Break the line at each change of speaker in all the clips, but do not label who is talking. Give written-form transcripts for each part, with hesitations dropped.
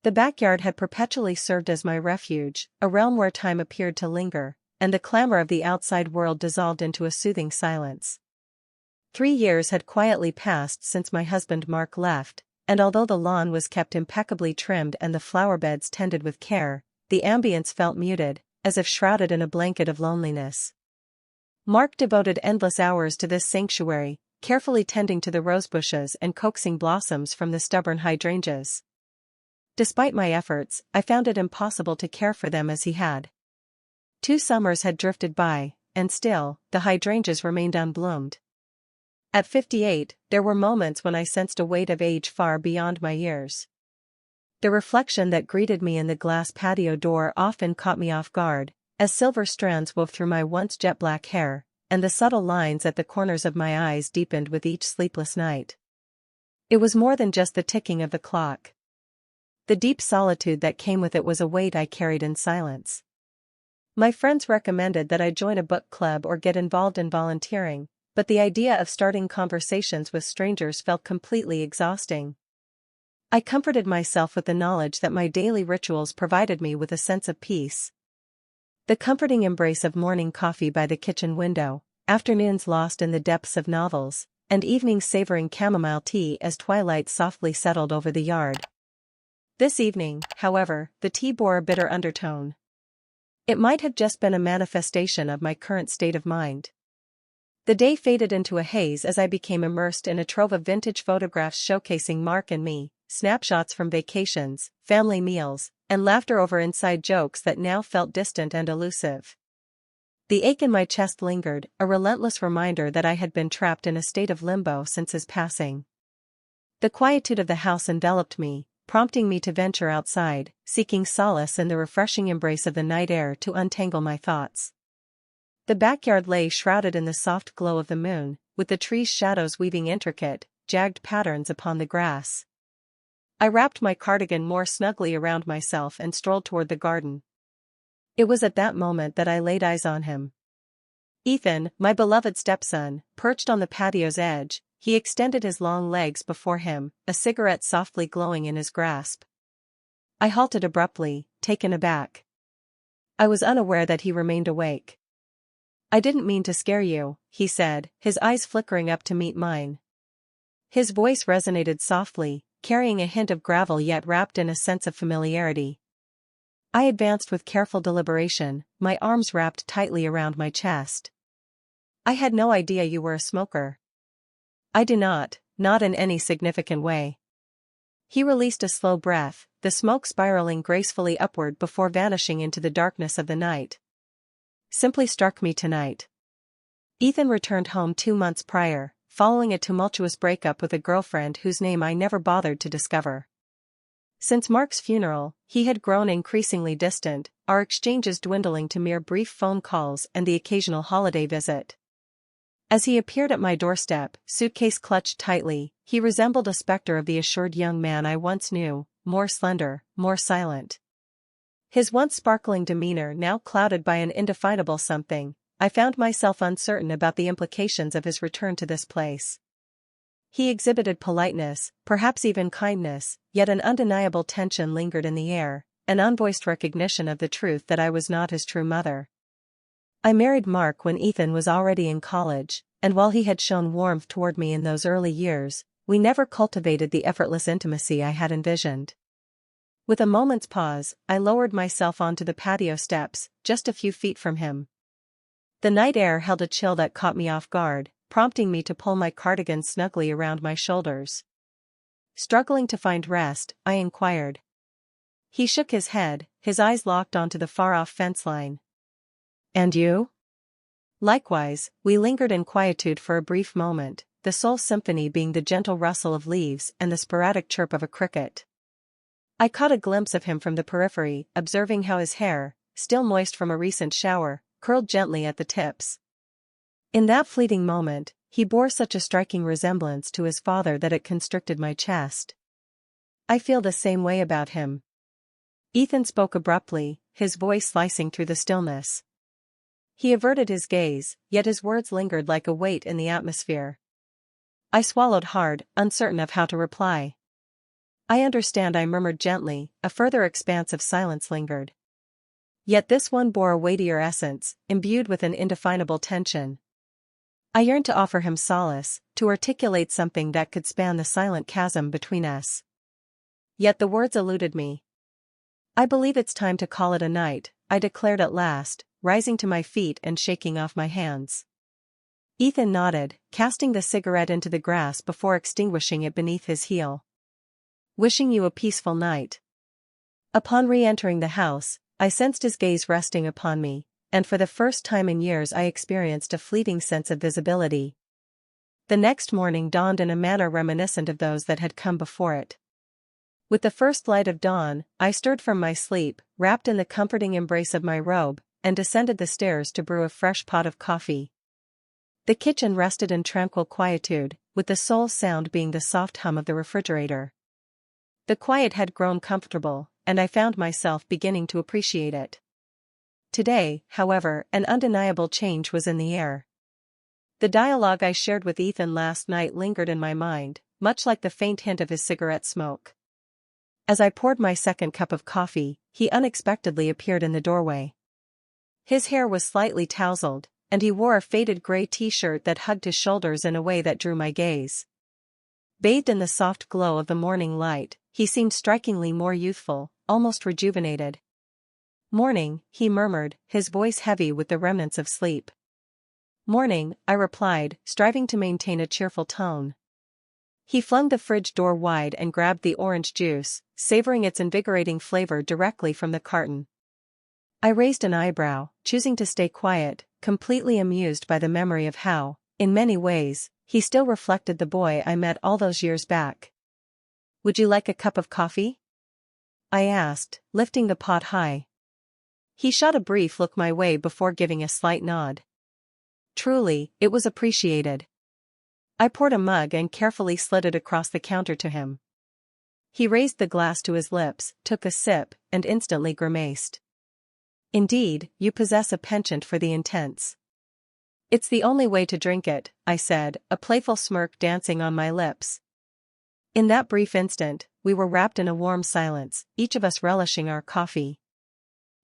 The backyard had perpetually served as my refuge, a realm where time appeared to linger, and the clamor of the outside world dissolved into a soothing silence. 3 years had quietly passed since my husband Mark left, and although the lawn was kept impeccably trimmed and the flower beds tended with care, the ambience felt muted, as if shrouded in a blanket of loneliness. Mark devoted endless hours to this sanctuary, carefully tending to the rosebushes and coaxing blossoms from the stubborn hydrangeas. Despite my efforts, I found it impossible to care for them as he had. 2 summers had drifted by, and still, the hydrangeas remained unbloomed. At 58, there were moments when I sensed a weight of age far beyond my years. The reflection that greeted me in the glass patio door often caught me off guard, as silver strands wove through my once jet-black hair, and the subtle lines at the corners of my eyes deepened with each sleepless night. It was more than just the ticking of the clock. The deep solitude that came with it was a weight I carried in silence. My friends recommended that I join a book club or get involved in volunteering, but the idea of starting conversations with strangers felt completely exhausting. I comforted myself with the knowledge that my daily rituals provided me with a sense of peace. The comforting embrace of morning coffee by the kitchen window, afternoons lost in the depths of novels, and evenings savoring chamomile tea as twilight softly settled over the yard. This evening, however, the tea bore a bitter undertone. It might have just been a manifestation of my current state of mind. The day faded into a haze as I became immersed in a trove of vintage photographs showcasing Mark and me, snapshots from vacations, family meals, and laughter over inside jokes that now felt distant and elusive. The ache in my chest lingered, a relentless reminder that I had been trapped in a state of limbo since his passing. The quietude of the house enveloped me, prompting me to venture outside, seeking solace in the refreshing embrace of the night air to untangle my thoughts. The backyard lay shrouded in the soft glow of the moon, with the trees' shadows weaving intricate, jagged patterns upon the grass. I wrapped my cardigan more snugly around myself and strolled toward the garden. It was at that moment that I laid eyes on him. Ethan, my beloved stepson, perched on the patio's edge, he extended his long legs before him, a cigarette softly glowing in his grasp. I halted abruptly, taken aback. I was unaware that he remained awake. "I didn't mean to scare you," he said, his eyes flickering up to meet mine. His voice resonated softly, carrying a hint of gravel yet wrapped in a sense of familiarity. I advanced with careful deliberation, my arms wrapped tightly around my chest. "I had no idea you were a smoker." "I do not in any significant way." He released a slow breath, the smoke spiraling gracefully upward before vanishing into the darkness of the night. "Simply struck me tonight." Ethan returned home 2 months prior, following a tumultuous breakup with a girlfriend whose name I never bothered to discover. Since Mark's funeral, he had grown increasingly distant, our exchanges dwindling to mere brief phone calls and the occasional holiday visit. As he appeared at my doorstep, suitcase clutched tightly, he resembled a specter of the assured young man I once knew, more slender, more silent. His once sparkling demeanor now clouded by an indefinable something. I found myself uncertain about the implications of his return to this place. He exhibited politeness, perhaps even kindness, yet an undeniable tension lingered in the air, an unvoiced recognition of the truth that I was not his true mother. I married Mark when Ethan was already in college, and while he had shown warmth toward me in those early years, we never cultivated the effortless intimacy I had envisioned. With a moment's pause, I lowered myself onto the patio steps, just a few feet from him. The night air held a chill that caught me off guard, prompting me to pull my cardigan snugly around my shoulders. Struggling to find rest, I inquired. He shook his head, his eyes locked onto the far-off fence line. "And you?" Likewise, we lingered in quietude for a brief moment, the sole symphony being the gentle rustle of leaves and the sporadic chirp of a cricket. I caught a glimpse of him from the periphery, observing how his hair, still moist from a recent shower, curled gently at the tips. In that fleeting moment, he bore such a striking resemblance to his father that it constricted my chest. "I feel the same way about him." Ethan spoke abruptly, his voice slicing through the stillness. He averted his gaze, yet his words lingered like a weight in the atmosphere. I swallowed hard, uncertain of how to reply. I understand, I murmured gently. A further expanse of silence lingered. Yet this one bore a weightier essence, imbued with an indefinable tension. I yearned to offer him solace, to articulate something that could span the silent chasm between us. Yet the words eluded me. I believe it's time to call it a night, I declared at last, rising to my feet and shaking off my hands. Ethan nodded, casting the cigarette into the grass before extinguishing it beneath his heel. Wishing you a peaceful night. Upon re-entering the house, I sensed his gaze resting upon me, and for the first time in years I experienced a fleeting sense of visibility. The next morning dawned in a manner reminiscent of those that had come before it. With the first light of dawn, I stirred from my sleep, wrapped in the comforting embrace of my robe, and descended the stairs to brew a fresh pot of coffee. The kitchen rested in tranquil quietude, with the sole sound being the soft hum of the refrigerator. The quiet had grown comfortable, and I found myself beginning to appreciate it. Today, however, an undeniable change was in the air. The dialogue I shared with Ethan last night lingered in my mind, much like the faint hint of his cigarette smoke. As I poured my second cup of coffee, he unexpectedly appeared in the doorway. His hair was slightly tousled, and he wore a faded gray t-shirt that hugged his shoulders in a way that drew my gaze. Bathed in the soft glow of the morning light, he seemed strikingly more youthful, almost rejuvenated. "Morning," he murmured, his voice heavy with the remnants of sleep. "Morning," I replied, striving to maintain a cheerful tone. He flung the fridge door wide and grabbed the orange juice, savoring its invigorating flavor directly from the carton. I raised an eyebrow, choosing to stay quiet, completely amused by the memory of how, in many ways, he still reflected the boy I met all those years back. "Would you like a cup of coffee?" I asked, lifting the pot high. He shot a brief look my way before giving a slight nod. Truly, it was appreciated. I poured a mug and carefully slid it across the counter to him. He raised the glass to his lips, took a sip, and instantly grimaced. "Indeed, you possess a penchant for the intense." "It's the only way to drink it," I said, a playful smirk dancing on my lips. In that brief instant, we were wrapped in a warm silence, each of us relishing our coffee.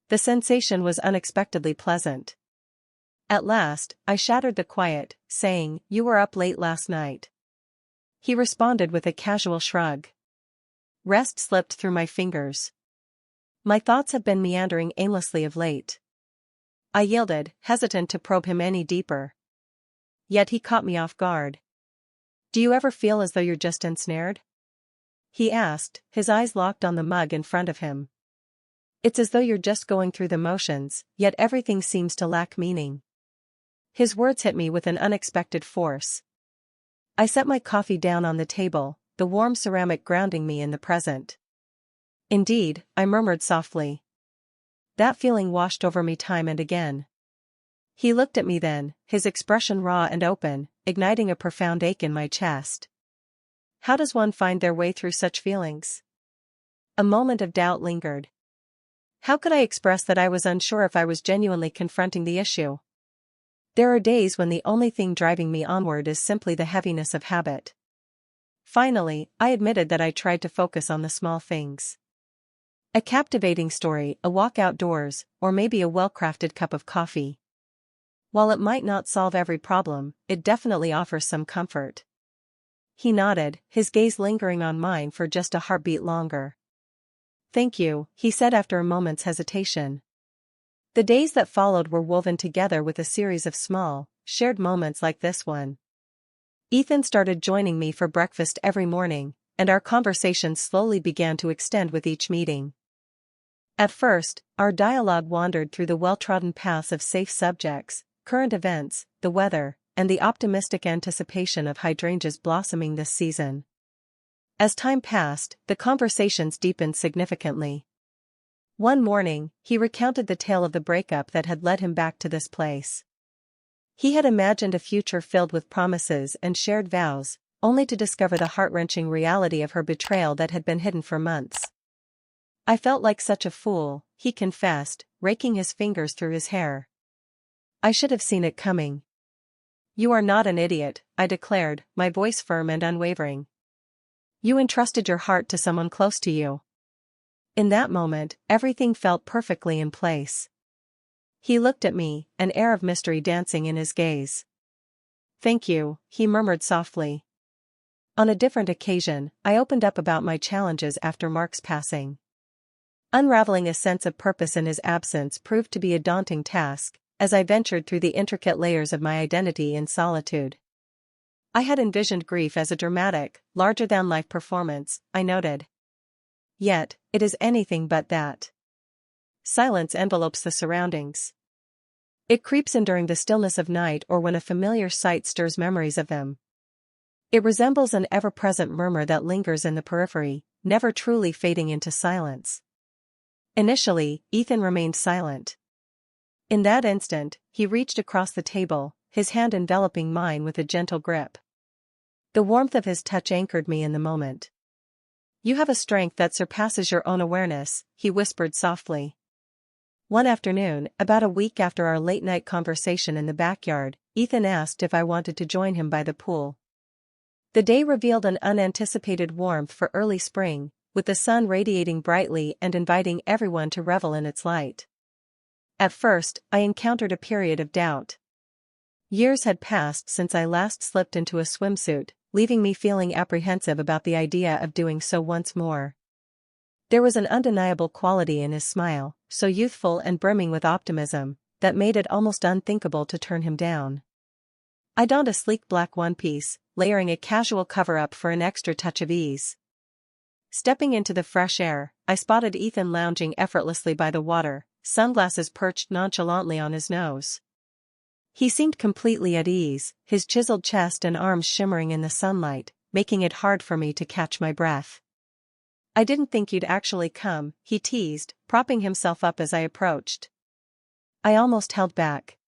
The sensation was unexpectedly pleasant. At last, I shattered the quiet, saying, "You were up late last night." He responded with a casual shrug. Rest slipped through my fingers. "My thoughts have been meandering aimlessly of late." I yielded, hesitant to probe him any deeper. Yet he caught me off guard. "Do you ever feel as though you're just ensnared?" he asked, his eyes locked on the mug in front of him. "It's as though you're just going through the motions, yet everything seems to lack meaning." His words hit me with an unexpected force. I set my coffee down on the table, the warm ceramic grounding me in the present. "Indeed," I murmured softly. "That feeling washed over me time and again." He looked at me then, his expression raw and open, igniting a profound ache in my chest. How does one find their way through such feelings? A moment of doubt lingered. How could I express that I was unsure if I was genuinely confronting the issue? There are days when the only thing driving me onward is simply the heaviness of habit. Finally, I admitted that I tried to focus on the small things. A captivating story, a walk outdoors, or maybe a well-crafted cup of coffee. While it might not solve every problem, it definitely offers some comfort. He nodded, his gaze lingering on mine for just a heartbeat longer. "Thank you," he said after a moment's hesitation. The days that followed were woven together with a series of small, shared moments like this one. Ethan started joining me for breakfast every morning, and our conversations slowly began to extend with each meeting. At first, our dialogue wandered through the well-trodden paths of safe subjects, current events, the weather, and the optimistic anticipation of hydrangeas blossoming this season. As time passed, the conversations deepened significantly. One morning, he recounted the tale of the breakup that had led him back to this place. He had imagined a future filled with promises and shared vows, only to discover the heart-wrenching reality of her betrayal that had been hidden for months. "I felt like such a fool," he confessed, raking his fingers through his hair. "I should have seen it coming." "You are not an idiot," I declared, my voice firm and unwavering. You entrusted your heart to someone close to you. In that moment, everything felt perfectly in place. He looked at me, an air of mystery dancing in his gaze. "Thank you," he murmured softly. On a different occasion, I opened up about my challenges after Mark's passing. Unraveling a sense of purpose in his absence proved to be a daunting task, as I ventured through the intricate layers of my identity in solitude. I had envisioned grief as a dramatic, larger-than-life performance, I noted. Yet, it is anything but that. Silence envelopes the surroundings. It creeps in during the stillness of night or when a familiar sight stirs memories of them. It resembles an ever-present murmur that lingers in the periphery, never truly fading into silence. Initially, Ethan remained silent. In that instant, he reached across the table, his hand enveloping mine with a gentle grip. The warmth of his touch anchored me in the moment. "You have a strength that surpasses your own awareness," he whispered softly. One afternoon, about a week after our late-night conversation in the backyard, Ethan asked if I wanted to join him by the pool. The day revealed an unanticipated warmth for early spring, with the sun radiating brightly and inviting everyone to revel in its light. At first, I encountered a period of doubt. Years had passed since I last slipped into a swimsuit, leaving me feeling apprehensive about the idea of doing so once more. There was an undeniable quality in his smile, so youthful and brimming with optimism, that made it almost unthinkable to turn him down. I donned a sleek black one-piece, layering a casual cover-up for an extra touch of ease. Stepping into the fresh air, I spotted Ethan lounging effortlessly by the water, sunglasses perched nonchalantly on his nose. He seemed completely at ease, his chiseled chest and arms shimmering in the sunlight, making it hard for me to catch my breath. "I didn't think you'd actually come," he teased, propping himself up as I approached. I almost held back.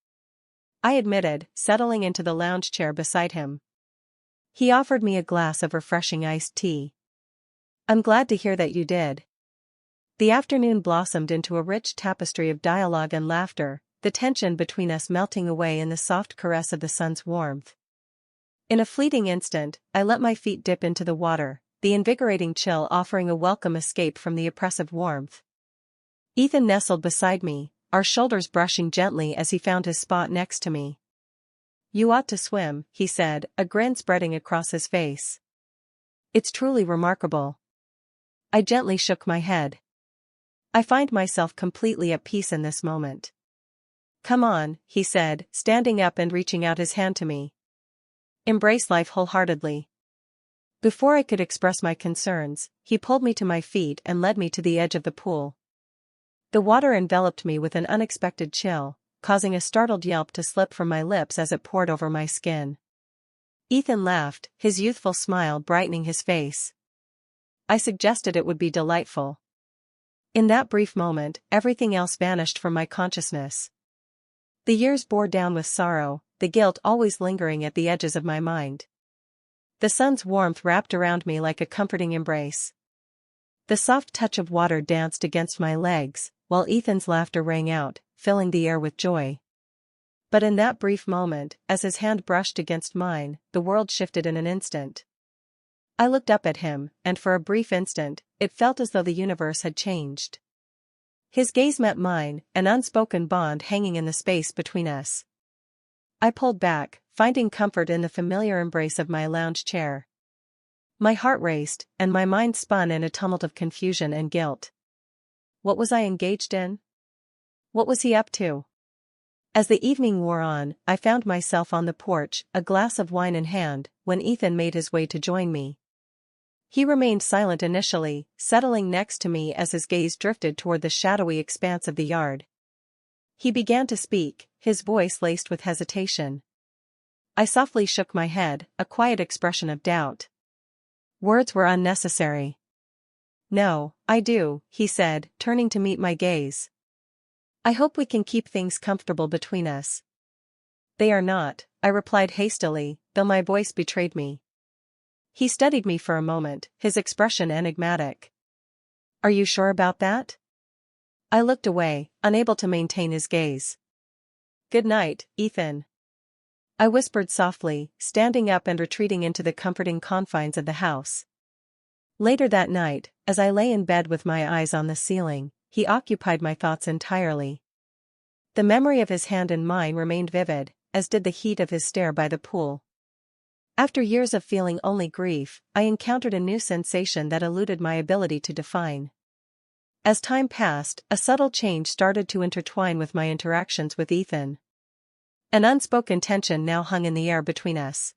I admitted, settling into the lounge chair beside him. He offered me a glass of refreshing iced tea. "I'm glad to hear that you did." The afternoon blossomed into a rich tapestry of dialogue and laughter, the tension between us melting away in the soft caress of the sun's warmth. In a fleeting instant, I let my feet dip into the water, the invigorating chill offering a welcome escape from the oppressive warmth. Ethan nestled beside me, our shoulders brushing gently as he found his spot next to me. "You ought to swim," he said, a grin spreading across his face. "It's truly remarkable." I gently shook my head. I find myself completely at peace in this moment. "Come on," he said, standing up and reaching out his hand to me. "Embrace life wholeheartedly." Before I could express my concerns, he pulled me to my feet and led me to the edge of the pool. The water enveloped me with an unexpected chill, causing a startled yelp to slip from my lips as it poured over my skin. Ethan laughed, his youthful smile brightening his face. I suggested it would be delightful. In that brief moment, everything else vanished from my consciousness. The years bore down with sorrow, the guilt always lingering at the edges of my mind. The sun's warmth wrapped around me like a comforting embrace. The soft touch of water danced against my legs, while Ethan's laughter rang out, filling the air with joy. But in that brief moment, as his hand brushed against mine, the world shifted in an instant. I looked up at him, and for a brief instant, it felt as though the universe had changed. His gaze met mine, an unspoken bond hanging in the space between us. I pulled back, finding comfort in the familiar embrace of my lounge chair. My heart raced, and my mind spun in a tumult of confusion and guilt. What was I engaged in? What was he up to? As the evening wore on, I found myself on the porch, a glass of wine in hand, when Ethan made his way to join me. He remained silent initially, settling next to me as his gaze drifted toward the shadowy expanse of the yard. He began to speak, his voice laced with hesitation. I softly shook my head, a quiet expression of doubt. Words were unnecessary. "No, I do," he said, turning to meet my gaze. "I hope we can keep things comfortable between us." "They are not," I replied hastily, though my voice betrayed me. He studied me for a moment, his expression enigmatic. "Are you sure about that?" I looked away, unable to maintain his gaze. "Good night, Ethan," I whispered softly, standing up and retreating into the comforting confines of the house. Later that night, as I lay in bed with my eyes on the ceiling, he occupied my thoughts entirely. The memory of his hand in mine remained vivid, as did the heat of his stare by the pool. After years of feeling only grief, I encountered a new sensation that eluded my ability to define. As time passed, a subtle change started to intertwine with my interactions with Ethan. An unspoken tension now hung in the air between us.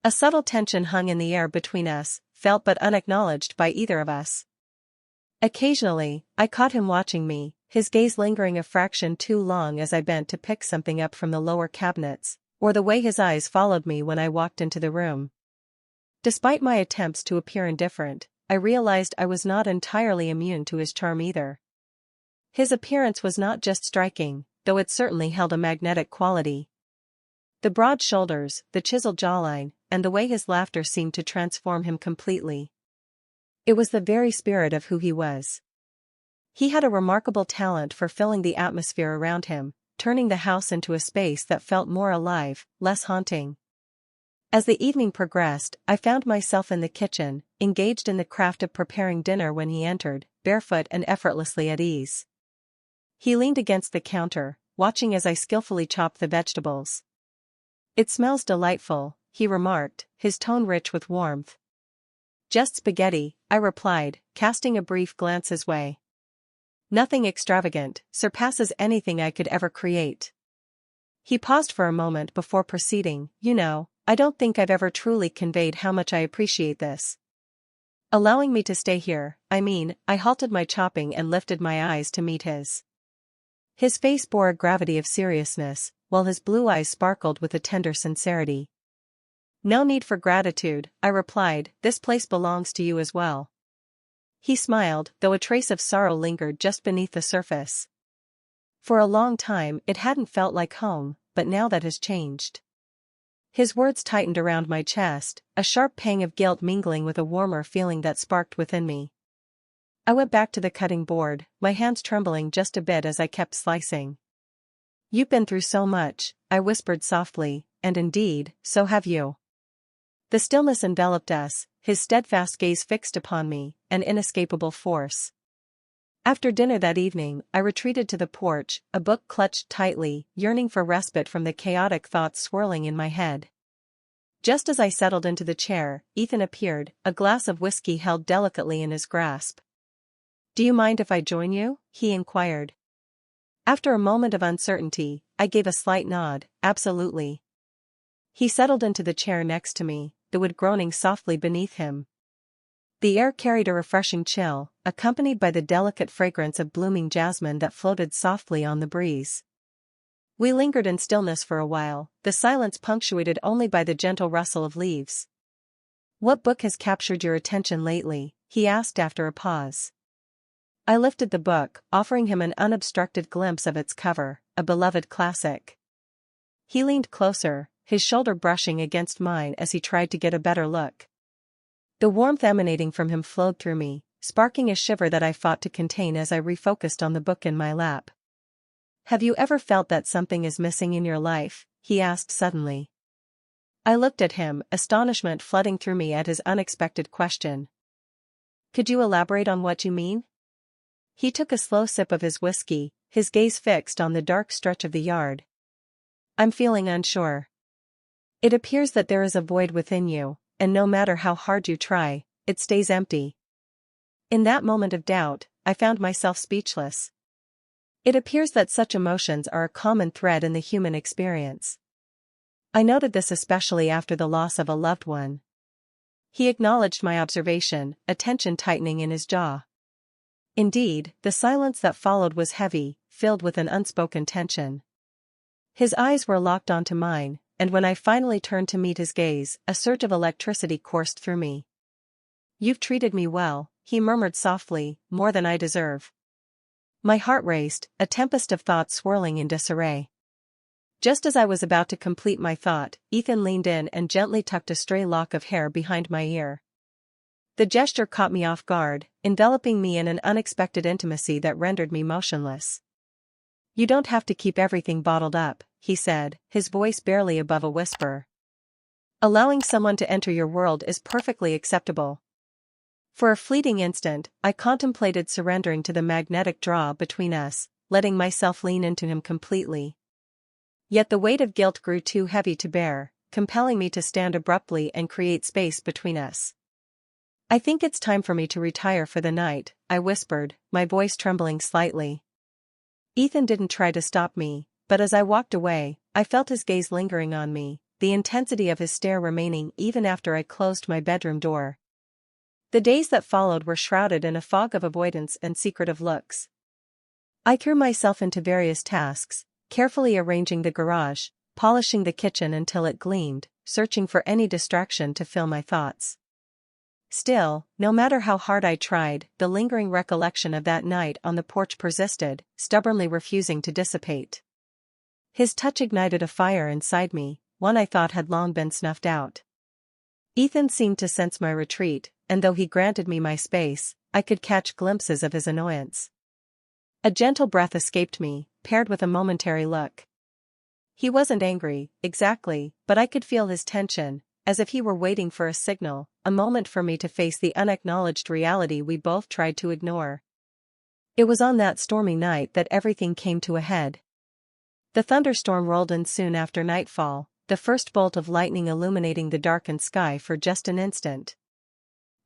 A subtle tension hung in the air between us, felt but unacknowledged by either of us. Occasionally, I caught him watching me, his gaze lingering a fraction too long as I bent to pick something up from the lower cabinets, or the way his eyes followed me when I walked into the room. Despite my attempts to appear indifferent, I realized I was not entirely immune to his charm either. His appearance was not just striking, though it certainly held a magnetic quality. The broad shoulders, the chiseled jawline, and the way his laughter seemed to transform him completely. It was the very spirit of who he was. He had a remarkable talent for filling the atmosphere around him, turning the house into a space that felt more alive, less haunting. As the evening progressed, I found myself in the kitchen, engaged in the craft of preparing dinner when he entered, barefoot and effortlessly at ease. He leaned against the counter, watching as I skillfully chopped the vegetables. "It smells delightful," he remarked, his tone rich with warmth. "Just spaghetti," I replied, casting a brief glance his way. "Nothing extravagant, surpasses anything I could ever create." He paused for a moment before proceeding, "You know, I don't think I've ever truly conveyed how much I appreciate this. Allowing me to stay here, I mean." I halted my chopping and lifted my eyes to meet his. His face bore a gravity of seriousness, while his blue eyes sparkled with a tender sincerity. "No need for gratitude," I replied, "this place belongs to you as well." He smiled, though a trace of sorrow lingered just beneath the surface. For a long time it hadn't felt like home, but now that has changed. His words tightened around my chest, a sharp pang of guilt mingling with a warmer feeling that sparked within me. I went back to the cutting board, my hands trembling just a bit as I kept slicing. "You've been through so much," I whispered softly, "and indeed, so have you." The stillness enveloped us, his steadfast gaze fixed upon me, an inescapable force. After dinner that evening, I retreated to the porch, a book clutched tightly, yearning for respite from the chaotic thoughts swirling in my head. Just as I settled into the chair, Ethan appeared, a glass of whiskey held delicately in his grasp. "Do you mind if I join you?" he inquired. After a moment of uncertainty, I gave a slight nod, "Absolutely." He settled into the chair next to me, the wood groaning softly beneath him. The air carried a refreshing chill, accompanied by the delicate fragrance of blooming jasmine that floated softly on the breeze. We lingered in stillness for a while, the silence punctuated only by the gentle rustle of leaves. "What book has captured your attention lately?" he asked after a pause. I lifted the book, offering him an unobstructed glimpse of its cover, a beloved classic. He leaned closer, his shoulder brushing against mine as he tried to get a better look. The warmth emanating from him flowed through me, sparking a shiver that I fought to contain as I refocused on the book in my lap. "Have you ever felt that something is missing in your life?" he asked suddenly. I looked at him, astonishment flooding through me at his unexpected question. "Could you elaborate on what you mean?" He took a slow sip of his whiskey, his gaze fixed on the dark stretch of the yard. "I'm feeling unsure. It appears that there is a void within you, and no matter how hard you try, it stays empty." In that moment of doubt, I found myself speechless. It appears that such emotions are a common thread in the human experience. I noted this especially after the loss of a loved one. He acknowledged my observation, a tension tightening in his jaw. Indeed, the silence that followed was heavy, filled with an unspoken tension. His eyes were locked onto mine, and when I finally turned to meet his gaze, a surge of electricity coursed through me. "You've treated me well," he murmured softly, "more than I deserve." My heart raced, a tempest of thoughts swirling in disarray. Just as I was about to complete my thought, Ethan leaned in and gently tucked a stray lock of hair behind my ear. The gesture caught me off guard, enveloping me in an unexpected intimacy that rendered me motionless. "You don't have to keep everything bottled up," he said, his voice barely above a whisper. "Allowing someone to enter your world is perfectly acceptable." For a fleeting instant, I contemplated surrendering to the magnetic draw between us, letting myself lean into him completely. Yet the weight of guilt grew too heavy to bear, compelling me to stand abruptly and create space between us. "I think it's time for me to retire for the night," I whispered, my voice trembling slightly. Ethan didn't try to stop me, but as I walked away, I felt his gaze lingering on me, the intensity of his stare remaining even after I closed my bedroom door. The days that followed were shrouded in a fog of avoidance and secretive looks. I threw myself into various tasks, carefully arranging the garage, polishing the kitchen until it gleamed, searching for any distraction to fill my thoughts. Still, no matter how hard I tried, the lingering recollection of that night on the porch persisted, stubbornly refusing to dissipate. His touch ignited a fire inside me, one I thought had long been snuffed out. Ethan seemed to sense my retreat, and though he granted me my space, I could catch glimpses of his annoyance. A gentle breath escaped me, paired with a momentary look. He wasn't angry, exactly, but I could feel his tension, as if he were waiting for a signal, a moment for me to face the unacknowledged reality we both tried to ignore. It was on that stormy night that everything came to a head. The thunderstorm rolled in soon after nightfall, the first bolt of lightning illuminating the darkened sky for just an instant.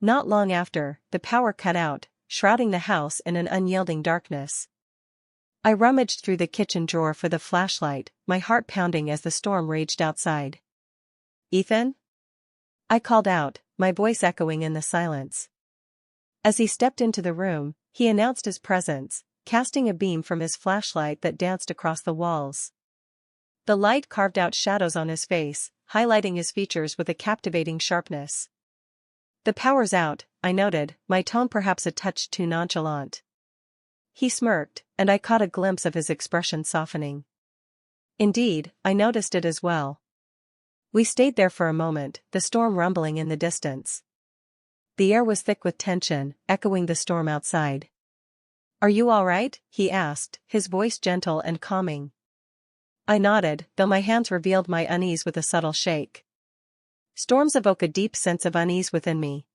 Not long after, the power cut out, shrouding the house in an unyielding darkness. I rummaged through the kitchen drawer for the flashlight, my heart pounding as the storm raged outside. "Ethan?" I called out, my voice echoing in the silence. As he stepped into the room, he announced his presence, casting a beam from his flashlight that danced across the walls. The light carved out shadows on his face, highlighting his features with a captivating sharpness. "The power's out," I noted, my tone perhaps a touch too nonchalant. He smirked, and I caught a glimpse of his expression softening. Indeed, I noticed it as well. We stayed there for a moment, the storm rumbling in the distance. The air was thick with tension, echoing the storm outside. "Are you all right?" he asked, his voice gentle and calming. I nodded, though my hands revealed my unease with a subtle shake. Storms evoke a deep sense of unease within me.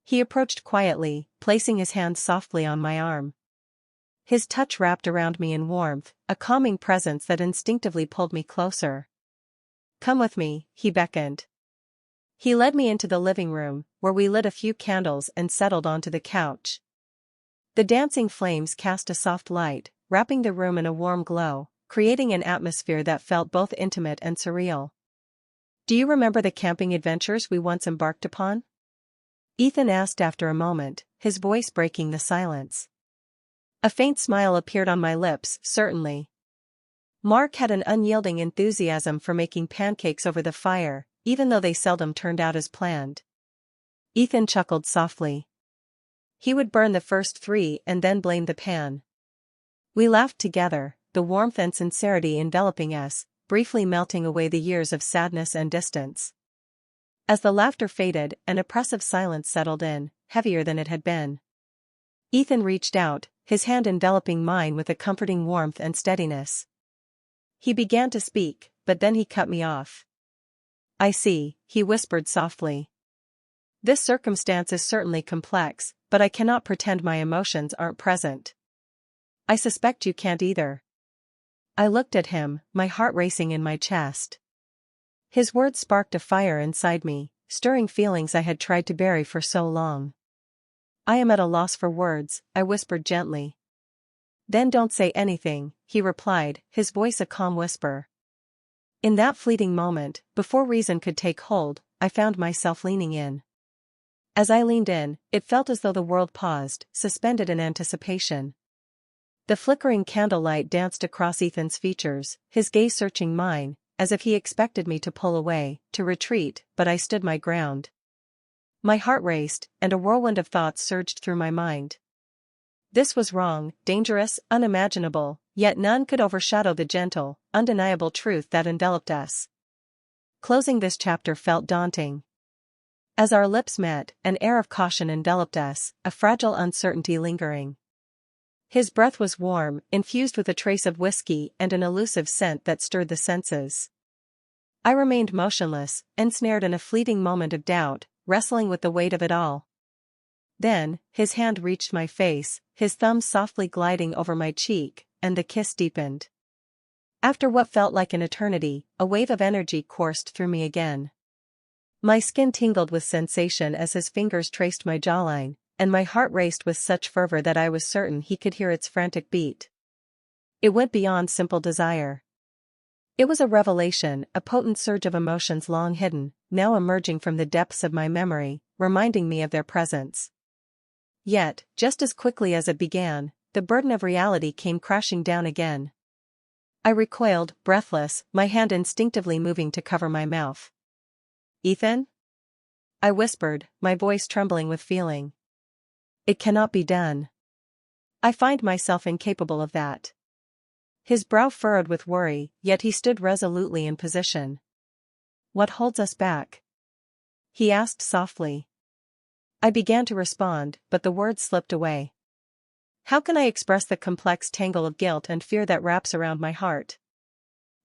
He approached quietly, placing his hand softly on my arm. His touch wrapped around me in warmth, a calming presence that instinctively pulled me closer. "Come with me," he beckoned. He led me into the living room, where we lit a few candles and settled onto the couch. The dancing flames cast a soft light, wrapping the room in a warm glow, creating an atmosphere that felt both intimate and surreal. "Do you remember the camping adventures we once embarked upon?" Ethan asked after a moment, his voice breaking the silence. A faint smile appeared on my lips, certainly. Mark had an unyielding enthusiasm for making pancakes over the fire, even though they seldom turned out as planned. Ethan chuckled softly. He would burn the first 3 and then blame the pan. We laughed together, the warmth and sincerity enveloping us, briefly melting away the years of sadness and distance. As the laughter faded, an oppressive silence settled in, heavier than it had been. Ethan reached out, his hand enveloping mine with a comforting warmth and steadiness. He began to speak, but then he cut me off. "I see," he whispered softly. "This circumstance is certainly complex, but I cannot pretend my emotions aren't present. I suspect you can't either." I looked at him, my heart racing in my chest. His words sparked a fire inside me, stirring feelings I had tried to bury for so long. "I am at a loss for words," I whispered gently. "Then don't say anything," he replied, his voice a calm whisper. In that fleeting moment, before reason could take hold, I found myself leaning in. As I leaned in, it felt as though the world paused, suspended in anticipation. The flickering candlelight danced across Ethan's features, his gaze searching mine, as if he expected me to pull away, to retreat, but I stood my ground. My heart raced, and a whirlwind of thoughts surged through my mind. This was wrong, dangerous, unimaginable, yet none could overshadow the gentle, undeniable truth that enveloped us. Closing this chapter felt daunting. As our lips met, an air of caution enveloped us, a fragile uncertainty lingering. His breath was warm, infused with a trace of whiskey and an elusive scent that stirred the senses. I remained motionless, ensnared in a fleeting moment of doubt, wrestling with the weight of it all. Then, his hand reached my face, his thumb softly gliding over my cheek, and the kiss deepened. After what felt like an eternity, a wave of energy coursed through me again. My skin tingled with sensation as his fingers traced my jawline, and my heart raced with such fervor that I was certain he could hear its frantic beat. It went beyond simple desire. It was a revelation, a potent surge of emotions long hidden, now emerging from the depths of my memory, reminding me of their presence. Yet, just as quickly as it began, the burden of reality came crashing down again. I recoiled, breathless, my hand instinctively moving to cover my mouth. "Ethan?" I whispered, my voice trembling with feeling. "It cannot be done. I find myself incapable of that." His brow furrowed with worry, yet he stood resolutely in position. "What holds us back?" he asked softly. I began to respond, but the words slipped away. How can I express the complex tangle of guilt and fear that wraps around my heart?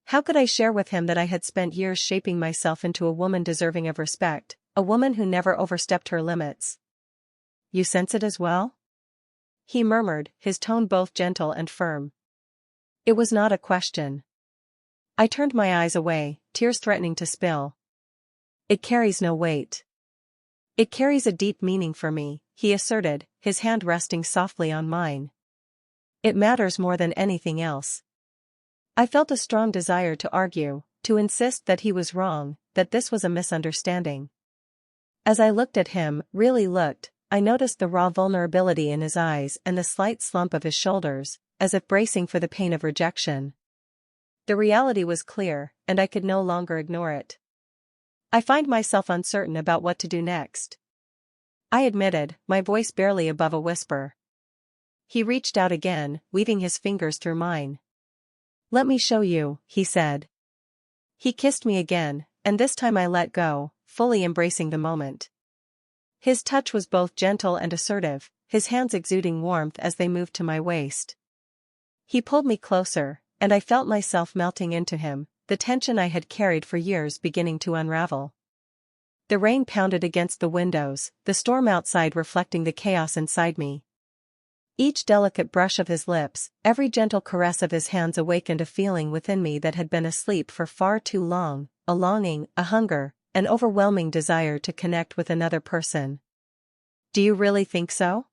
How could I share with him that I had spent years shaping myself into a woman deserving of respect, a woman who never overstepped her limits? "You sense it as well?" he murmured, his tone both gentle and firm. It was not a question. I turned my eyes away, tears threatening to spill. "It carries no weight." "It carries a deep meaning for me," he asserted, his hand resting softly on mine. "It matters more than anything else." I felt a strong desire to argue, to insist that he was wrong, that this was a misunderstanding. As I looked at him, really looked, I noticed the raw vulnerability in his eyes and the slight slump of his shoulders, as if bracing for the pain of rejection. The reality was clear, and I could no longer ignore it. "I find myself uncertain about what to do next," I admitted, my voice barely above a whisper. He reached out again, weaving his fingers through mine. "Let me show you," he said. He kissed me again, and this time I let go, fully embracing the moment. His touch was both gentle and assertive, his hands exuding warmth as they moved to my waist. He pulled me closer, and I felt myself melting into him, the tension I had carried for years beginning to unravel. The rain pounded against the windows, the storm outside reflecting the chaos inside me. Each delicate brush of his lips, every gentle caress of his hands awakened a feeling within me that had been asleep for far too long, a longing, a hunger, an overwhelming desire to connect with another person. "Do you really think so?"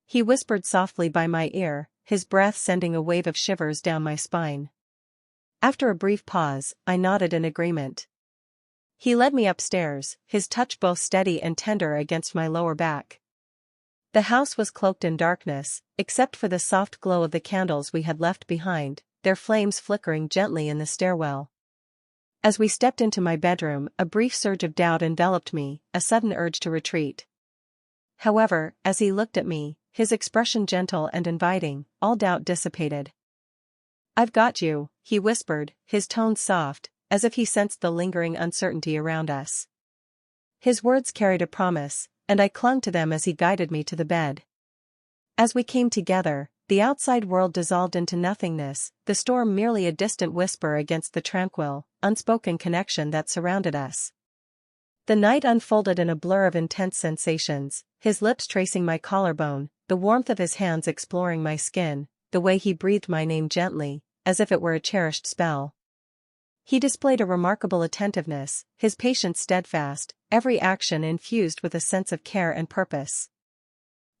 he whispered softly by my ear, his breath sending a wave of shivers down my spine. After a brief pause, I nodded in agreement. He led me upstairs, his touch both steady and tender against my lower back. The house was cloaked in darkness, except for the soft glow of the candles we had left behind, their flames flickering gently in the stairwell. As we stepped into my bedroom, a brief surge of doubt enveloped me, a sudden urge to retreat. However, as he looked at me, his expression gentle and inviting, all doubt dissipated. "I've got you," he whispered, his tone soft, as if he sensed the lingering uncertainty around us. His words carried a promise, and I clung to them as he guided me to the bed. As we came together, the outside world dissolved into nothingness, the storm merely a distant whisper against the tranquil, unspoken connection that surrounded us. The night unfolded in a blur of intense sensations, his lips tracing my collarbone, the warmth of his hands exploring my skin, the way he breathed my name gently, as if it were a cherished spell. He displayed a remarkable attentiveness, his patience steadfast, every action infused with a sense of care and purpose.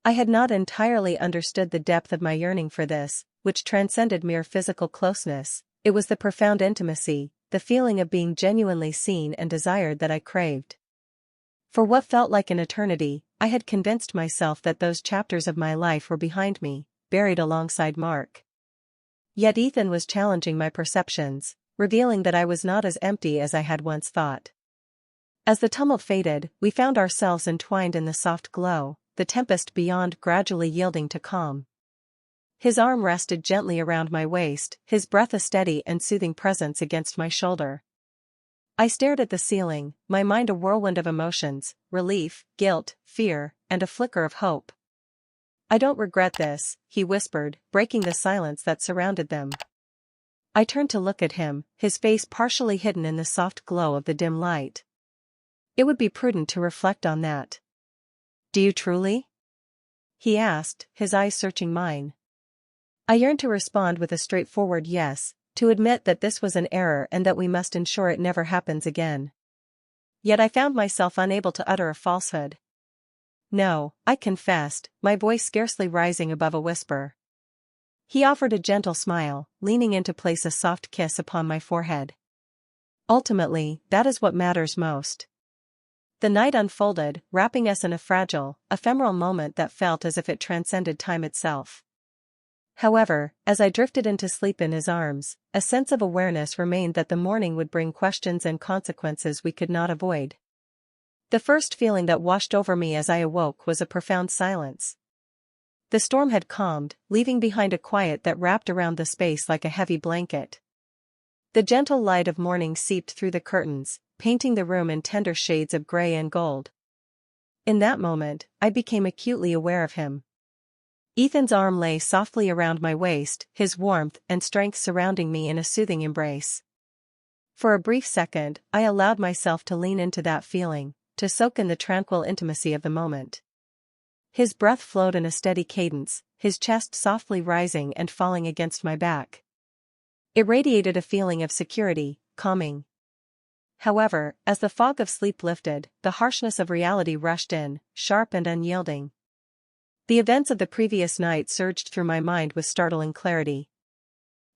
I had not entirely understood the depth of my yearning for this, which transcended mere physical closeness. It was the profound intimacy, the feeling of being genuinely seen and desired that I craved. For what felt like an eternity, I had convinced myself that those chapters of my life were behind me, buried alongside Mark. Yet Ethan was challenging my perceptions, revealing that I was not as empty as I had once thought. As the tumult faded, we found ourselves entwined in the soft glow, the tempest beyond gradually yielding to calm. His arm rested gently around my waist, his breath a steady and soothing presence against my shoulder. I stared at the ceiling, my mind a whirlwind of emotions, relief, guilt, fear, and a flicker of hope. "I don't regret this," he whispered, breaking the silence that surrounded them. I turned to look at him, his face partially hidden in the soft glow of the dim light. "It would be prudent to reflect on that." "Do you truly?" he asked, his eyes searching mine. I yearned to respond with a straightforward yes, to admit that this was an error and that we must ensure it never happens again. Yet I found myself unable to utter a falsehood. No, I confessed, my voice scarcely rising above a whisper. He offered a gentle smile, leaning in to place a soft kiss upon my forehead. Ultimately, that is what matters most. The night unfolded, wrapping us in a fragile, ephemeral moment that felt as if it transcended time itself. However, as I drifted into sleep in his arms, a sense of awareness remained that the morning would bring questions and consequences we could not avoid. The first feeling that washed over me as I awoke was a profound silence. The storm had calmed, leaving behind a quiet that wrapped around the space like a heavy blanket. The gentle light of morning seeped through the curtains, painting the room in tender shades of gray and gold. In that moment, I became acutely aware of him. Ethan's arm lay softly around my waist, his warmth and strength surrounding me in a soothing embrace. For a brief second, I allowed myself to lean into that feeling, to soak in the tranquil intimacy of the moment. His breath flowed in a steady cadence, his chest softly rising and falling against my back. It radiated a feeling of security, calming. However, as the fog of sleep lifted, the harshness of reality rushed in, sharp and unyielding. The events of the previous night surged through my mind with startling clarity.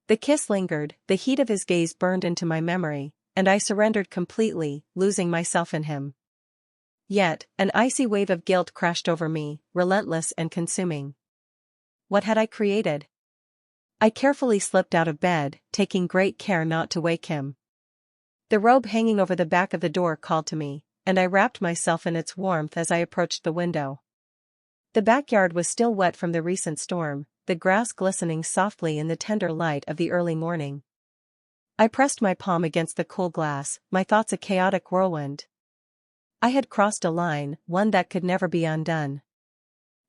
The kiss lingered, the heat of his gaze burned into my memory, and I surrendered completely, losing myself in him. Yet, an icy wave of guilt crashed over me, relentless and consuming. What had I created? I carefully slipped out of bed, taking great care not to wake him. The robe hanging over the back of the door called to me, and I wrapped myself in its warmth as I approached the window. The backyard was still wet from the recent storm, the grass glistening softly in the tender light of the early morning. I pressed my palm against the cool glass, my thoughts a chaotic whirlwind. I had crossed a line, one that could never be undone.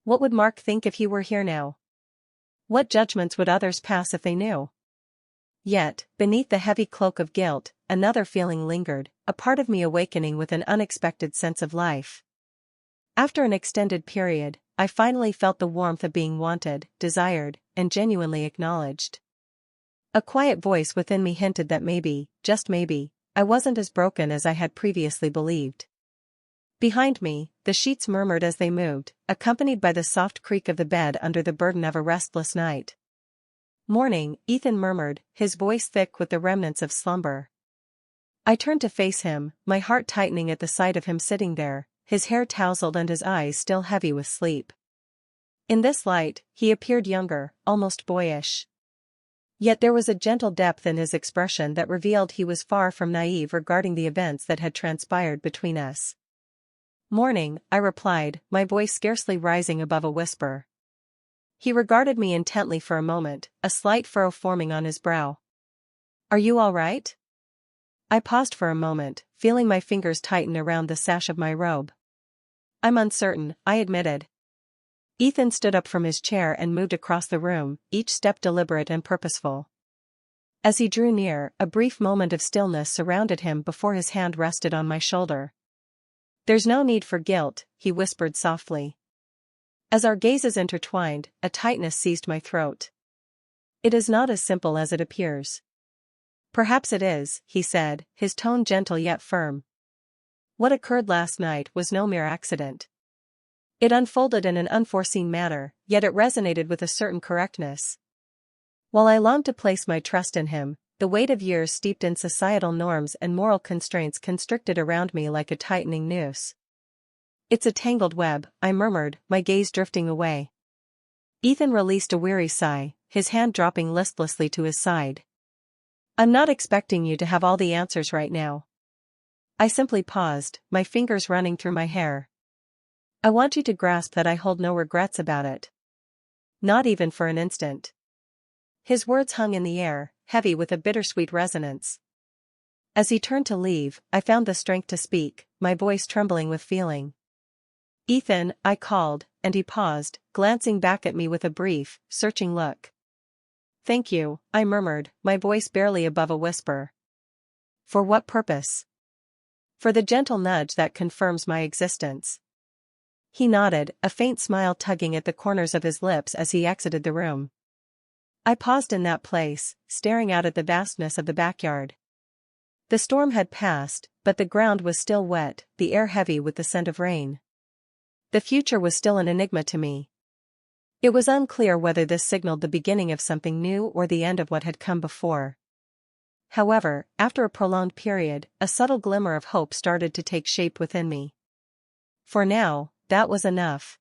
What would Mark think if he were here now? What judgments would others pass if they knew? Yet, beneath the heavy cloak of guilt, another feeling lingered, a part of me awakening with an unexpected sense of life. After an extended period, I finally felt the warmth of being wanted, desired, and genuinely acknowledged. A quiet voice within me hinted that maybe, just maybe, I wasn't as broken as I had previously believed. Behind me, the sheets murmured as they moved, accompanied by the soft creak of the bed under the burden of a restless night. "Morning," Ethan murmured, his voice thick with the remnants of slumber. I turned to face him, my heart tightening at the sight of him sitting there, his hair tousled and his eyes still heavy with sleep. In this light, he appeared younger, almost boyish. Yet there was a gentle depth in his expression that revealed he was far from naive regarding the events that had transpired between us. "Morning," I replied, my voice scarcely rising above a whisper. He regarded me intently for a moment, a slight furrow forming on his brow. "Are you all right?" I paused for a moment, feeling my fingers tighten around the sash of my robe. "I'm uncertain," I admitted. Ethan stood up from his chair and moved across the room, each step deliberate and purposeful. As he drew near, a brief moment of stillness surrounded him before his hand rested on my shoulder. "There's no need for guilt," he whispered softly. As our gazes intertwined, a tightness seized my throat. "It is not as simple as it appears." "Perhaps it is," he said, his tone gentle yet firm. "What occurred last night was no mere accident. It unfolded in an unforeseen manner, yet it resonated with a certain correctness. While I longed to place my trust in him, the weight of years steeped in societal norms and moral constraints constricted around me like a tightening noose. "It's a tangled web," I murmured, my gaze drifting away. Ethan released a weary sigh, his hand dropping listlessly to his side. "I'm not expecting you to have all the answers right now." I simply paused, my fingers running through my hair. "I want you to grasp that I hold no regrets about it. Not even for an instant." His words hung in the air, heavy with a bittersweet resonance. As he turned to leave, I found the strength to speak, my voice trembling with feeling. "Ethan," I called, and he paused, glancing back at me with a brief, searching look. "Thank you," I murmured, my voice barely above a whisper. "For what purpose?" "For the gentle nudge that confirms my existence." He nodded, a faint smile tugging at the corners of his lips as he exited the room. I paused in that place, staring out at the vastness of the backyard. The storm had passed, but the ground was still wet, the air heavy with the scent of rain. The future was still an enigma to me. It was unclear whether this signaled the beginning of something new or the end of what had come before. However, after a prolonged period, a subtle glimmer of hope started to take shape within me. For now, that was enough.